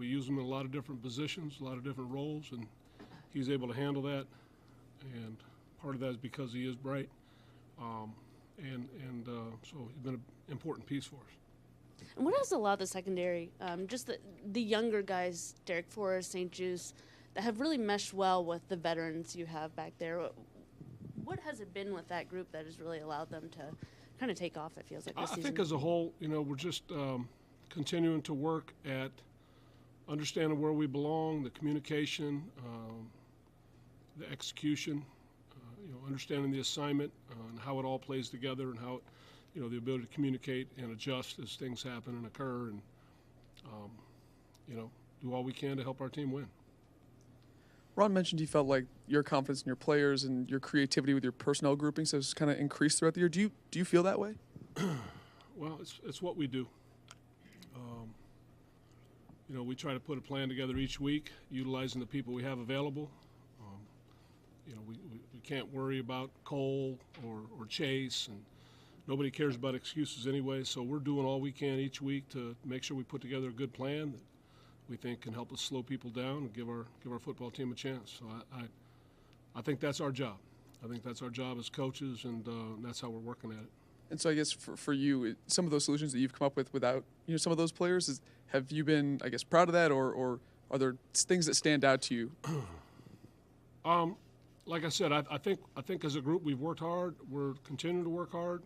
We use him in a lot of different positions, a lot of different roles, and he's able to handle that. And part of that is because he is bright. So he's been an important piece for us. And what has allowed the secondary, just the younger guys, Derek Forrest, St. Juice, that have really meshed well with the veterans you have back there? What has it been with that group that has really allowed them to kind of take off, it feels like, this season? I think as a whole, we're just continuing to work at understanding where we belong, the communication, the execution, understanding the assignment and how it all plays together, and how, the ability to communicate and adjust as things happen and occur, and, do all we can to help our team win. Ron mentioned he felt like your confidence in your players and your creativity with your personnel groupings has kind of increased throughout the year. Do you feel that way? Well, it's what we do. We try to put a plan together each week, utilizing the people we have available. We can't worry about Cole or Chase, and nobody cares about excuses anyway. So we're doing all we can each week to make sure we put together a good plan that we think can help us slow people down and give our football team a chance. So I think that's our job. I think that's our job as coaches, and that's how we're working at it. And so I guess for you, some of those solutions that you've come up with without some of those players, have you been, I guess, proud of that, or are there things that stand out to you? Like I said, I think as a group we've worked hard. We're continuing to work hard.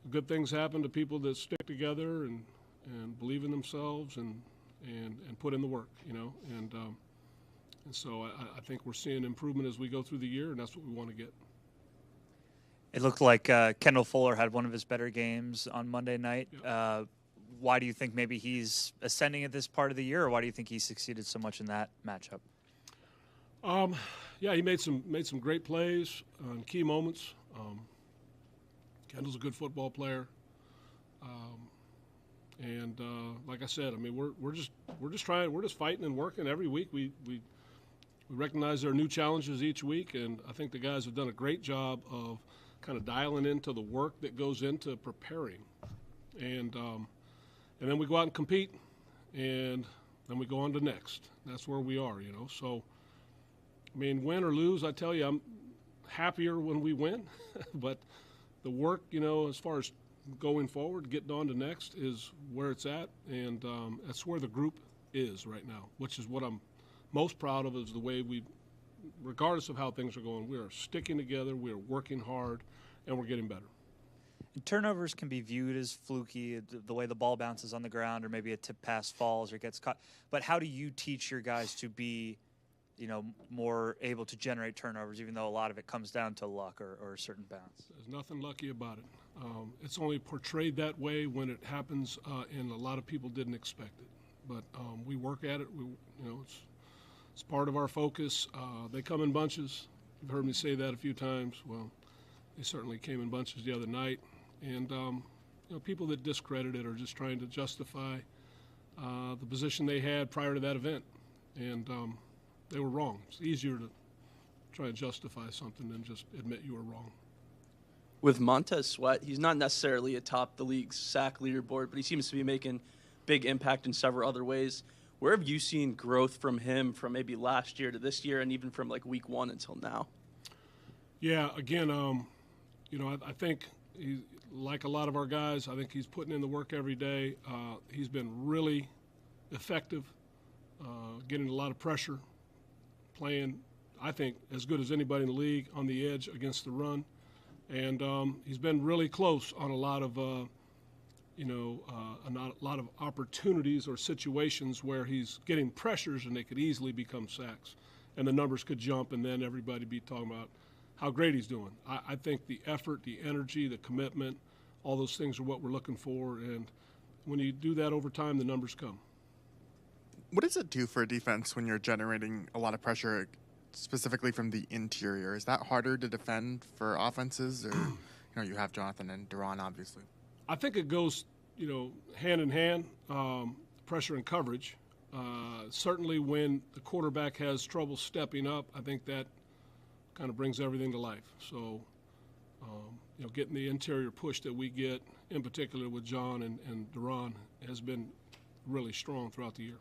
Good things happen to people that stick together and believe in themselves and put in the work, and so I think we're seeing improvement as we go through the year, and that's what we want to get. It looked like Kendall Fuller had one of his better games on Monday night. Yep. Why do you think maybe he's ascending at this part of the year, or why do you think he succeeded so much in that matchup? Yeah, he made some great plays in key moments. Kendall's a good football player. And like I said, we're just fighting and working every week. We recognize there are new challenges each week, and I think the guys have done a great job of kind of dialing into the work that goes into preparing. And then we go out and compete, and then we go on to next. That's where we are, So, win or lose, I tell you, I'm happier when we win, but the work, as far as going forward, getting on to next is where it's at, and that's where the group is right now, which is what I'm most proud of, is the way regardless of how things are going, we are sticking together, we are working hard, and we're getting better. And turnovers can be viewed as fluky, the way the ball bounces on the ground, or maybe a tip pass falls or gets caught. But how do you teach your guys to be, more able to generate turnovers, even though a lot of it comes down to luck or a certain bounce? There's nothing lucky about it. It's only portrayed that way when it happens, and a lot of people didn't expect it. But we work at it. It's part of our focus. They come in bunches. You've heard me say that a few times. Well, they certainly came in bunches the other night. And people that discredit it are just trying to justify the position they had prior to that event. And they were wrong. It's easier to try and justify something than just admit you were wrong. With Montez Sweat, he's not necessarily atop the league's sack leaderboard, but he seems to be making big impact in several other ways. Where have you seen growth from him from maybe last year to this year, and even from like week one until now? Yeah, again, I think he's like a lot of our guys. I think he's putting in the work every day. He's been really effective, getting a lot of pressure, playing, I think, as good as anybody in the league on the edge against the run. And he's been really close on a lot of, a lot of opportunities or situations where he's getting pressures and they could easily become sacks. And the numbers could jump, and then everybody be talking about how great he's doing. I think the effort, the energy, the commitment, all those things are what we're looking for. And when you do that over time, the numbers come. What does it do for a defense when you're generating a lot of pressure, specifically from the interior? Is that harder to defend for offenses? Or, you have Jonathan and Duran, obviously. I think it goes, hand in hand, pressure and coverage. Certainly when the quarterback has trouble stepping up, I think that kind of brings everything to life. So, getting the interior push that we get, in particular with John and Duran, has been really strong throughout the year.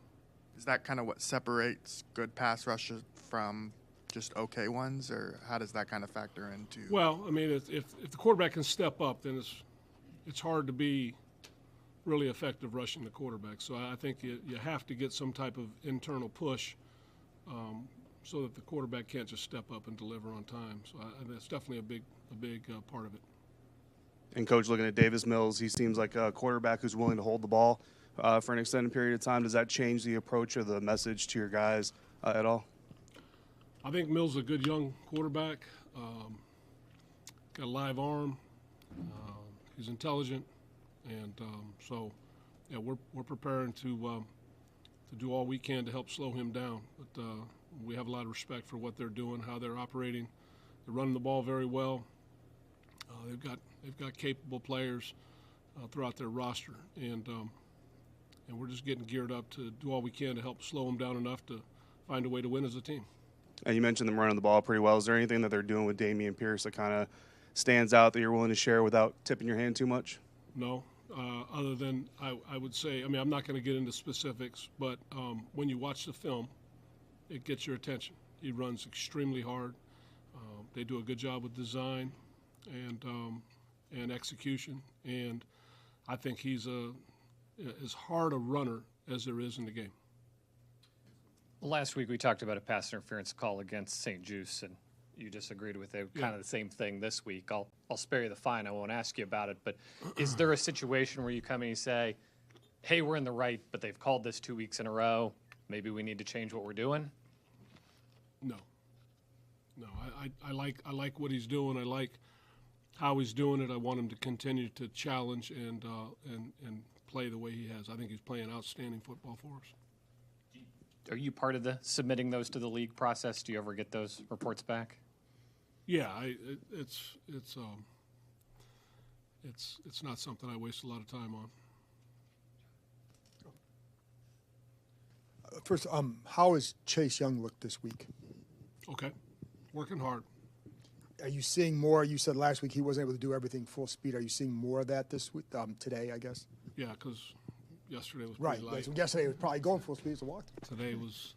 Is that kind of what separates good pass rushes from just okay ones, or how does that kind of factor into? Well, I mean, if the quarterback can step up, then it's hard to be really effective rushing the quarterback. So I think you have to get some type of internal push so that the quarterback can't just step up and deliver on time. So that's definitely a big part of it. And Coach, looking at Davis Mills, he seems like a quarterback who's willing to hold the ball for an extended period of time. Does that change the approach or the message to your guys at all? I think Mills is a good young quarterback. Got a live arm. He's intelligent, and so yeah, we're preparing to do all we can to help slow him down. But we have a lot of respect for what they're doing, how they're operating. They're running the ball very well. They've got capable players throughout their roster, and we're just getting geared up to do all we can to help slow them down enough to find a way to win as a team. And you mentioned them running the ball pretty well. Is there anything that they're doing with Dameon Pierce that kind of stands out that you're willing to share without tipping your hand too much? No, other than I would say, I mean, I'm not going to get into specifics, but when you watch the film, it gets your attention. He runs extremely hard. They do a good job with design and execution, and I think he's as hard a runner as there is in the game. Last week we talked about a pass interference call against St. Juice, and you disagreed with it. Kind of the same thing this week. I'll spare you the fine. I won't ask you about it. But is there a situation where you come and you say, hey, we're in the right, but they've called this 2 weeks in a row. Maybe we need to change what we're doing? No. I like what he's doing. I like how he's doing it. I want him to continue to challenge and play the way he has. I think he's playing outstanding football for us. Are you part of the submitting those to the league process? Do you ever get those reports back? Yeah, it's not something I waste a lot of time on. First, how has Chase Young looked this week? Okay, working hard. Are you seeing more? You said last week he wasn't able to do everything full speed. Are you seeing more of that this week, today, I guess? Yeah, because yesterday was Right. pretty light. So yesterday was probably going full speed as a walk. Today was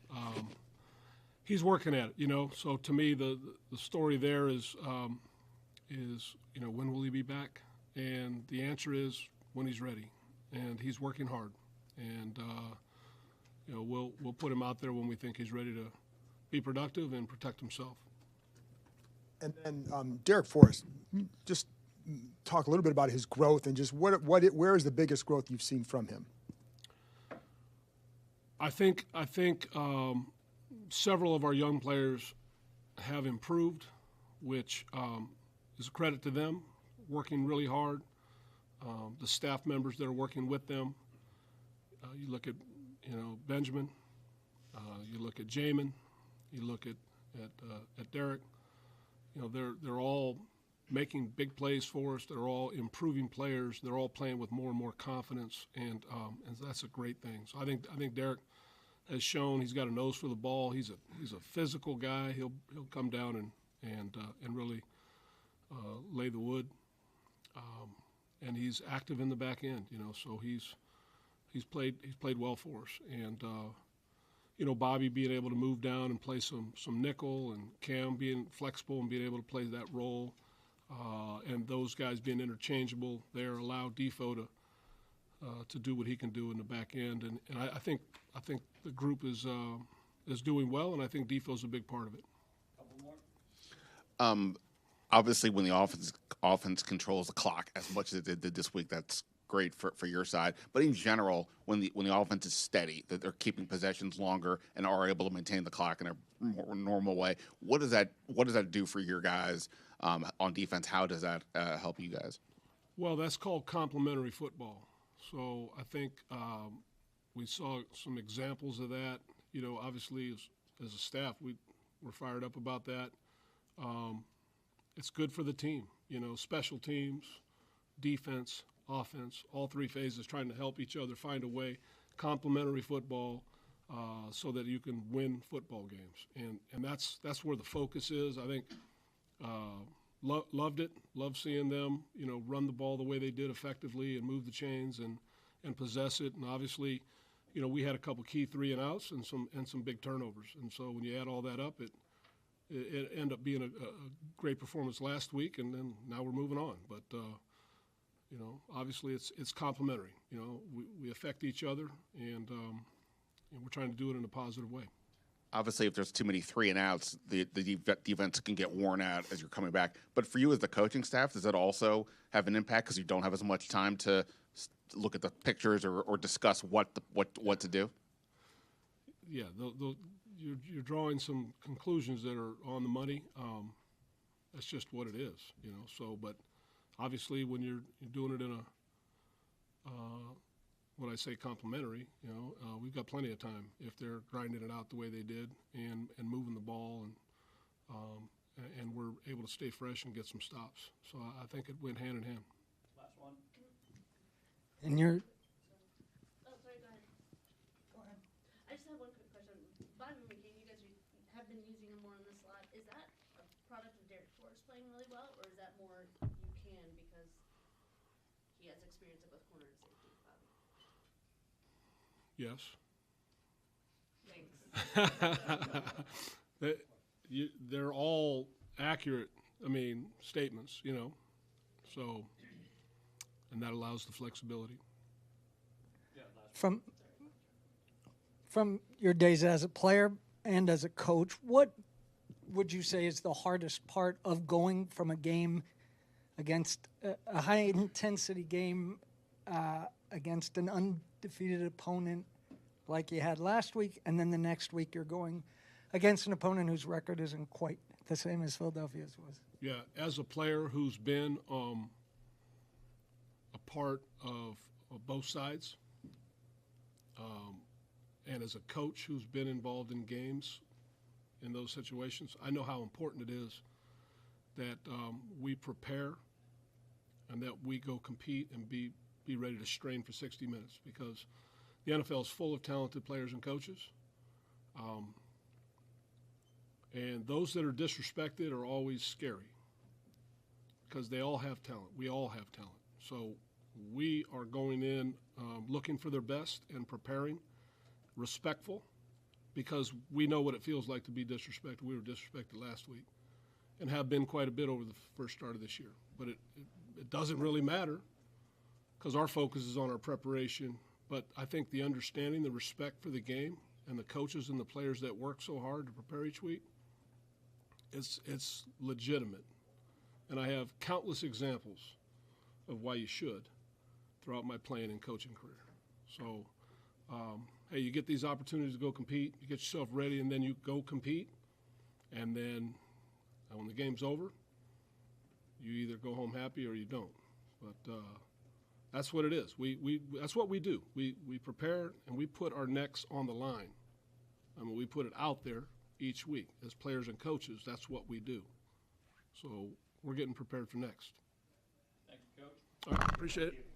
he's working at it, So to me, the story there is when will he be back? And the answer is when he's ready, and he's working hard. And we'll put him out there when we think he's ready to be productive and protect himself. And then Derek Forrest, just talk a little bit about his growth and just where is the biggest growth you've seen from him? I think several of our young players have improved, which is a credit to them, working really hard. The staff members that are working with them. You look at Benjamin. You look at Jamin. You look at Derek. They're all making big plays for us. They're all improving players. They're all playing with more and more confidence, and that's a great thing. So I think Derek has shown he's got a nose for the ball. He's a physical guy. He'll come down and really lay the wood, and he's active in the back end. So he's played well for us, and Bobby being able to move down and play some nickel, and Cam being flexible and being able to play that role, and those guys being interchangeable. They're allowed Defoe to do what he can do in the back end, and I think the group is doing well, and I think Defoe's a big part of it. Obviously, when the offense controls the clock as much as it did this week, that's great for your side. But in general, when the offense is steady, that they're keeping possessions longer and are able to maintain the clock in a more normal way, what does that do for your guys on defense? How does that help you guys? Well, that's called complementary football. So I think we saw some examples of that. Obviously, as a staff, we're fired up about that. It's good for the team. Special teams, defense, offense, all three phases trying to help each other find a way, complementary football, so that you can win football games. And that's where the focus is. I think loved it, loved seeing them, run the ball the way they did effectively and move the chains and possess it. And obviously you know, we had a couple key 3 and outs and some big turnovers. And so when you add all that up, it ended up being a great performance last week, and then now we're moving on. But you know, obviously it's complementary. You know, we affect each other, and we're trying to do it in a positive way. Obviously, if there's too many 3 and outs, the defense can get worn out as you're coming back. But for you as the coaching staff, does that also have an impact because you don't have as much time to look at the pictures or discuss what to do? Yeah, you're drawing some conclusions that are on the money. That's just what it is, you know. So, but obviously, when you're doing it in a when I say complimentary, you know, we've got plenty of time if they're grinding it out the way they did and moving the ball and we're able to stay fresh and get some stops. So I think it went hand in hand. Last one. And you're Oh, sorry, go ahead. I just have one quick question. Bobby McCain, you guys have been using him more in the slot. Is that a product of Derek Forrest playing really well, or is that more you can because he has experience at both corner and safety, Bobby? Yes. Thanks. They're all accurate, I mean, statements, you know. So, and that allows the flexibility. from your days as a player and as a coach, what would you say is the hardest part of going from a game against a high-intensity game against an undefeated opponent like you had last week, and then the next week you're going against an opponent whose record isn't quite the same as Philadelphia's was? Yeah, as a player who's been a part of both sides, and as a coach who's been involved in games in those situations, I know how important it is that we prepare and that we go compete and be ready to strain for 60 minutes, because the NFL is full of talented players and coaches. And those that are disrespected are always scary because they all have talent. We all have talent. So we are going in looking for their best and preparing, respectful, because we know what it feels like to be disrespected. We were disrespected last week and have been quite a bit over the first start of this year. But it doesn't really matter because our focus is on our preparation. But I think the understanding, the respect for the game, and the coaches and the players that work so hard to prepare each week, it's legitimate. And I have countless examples of why you should throughout my playing and coaching career. So, hey, you get these opportunities to go compete, you get yourself ready, and then you go compete. And then when the game's over, you either go home happy or you don't. But that's what it is. That's what we do. We prepare and we put our necks on the line. I mean, we put it out there each week. As players and coaches, that's what we do. So we're getting prepared for next. Thank you, Coach. All right, appreciate it.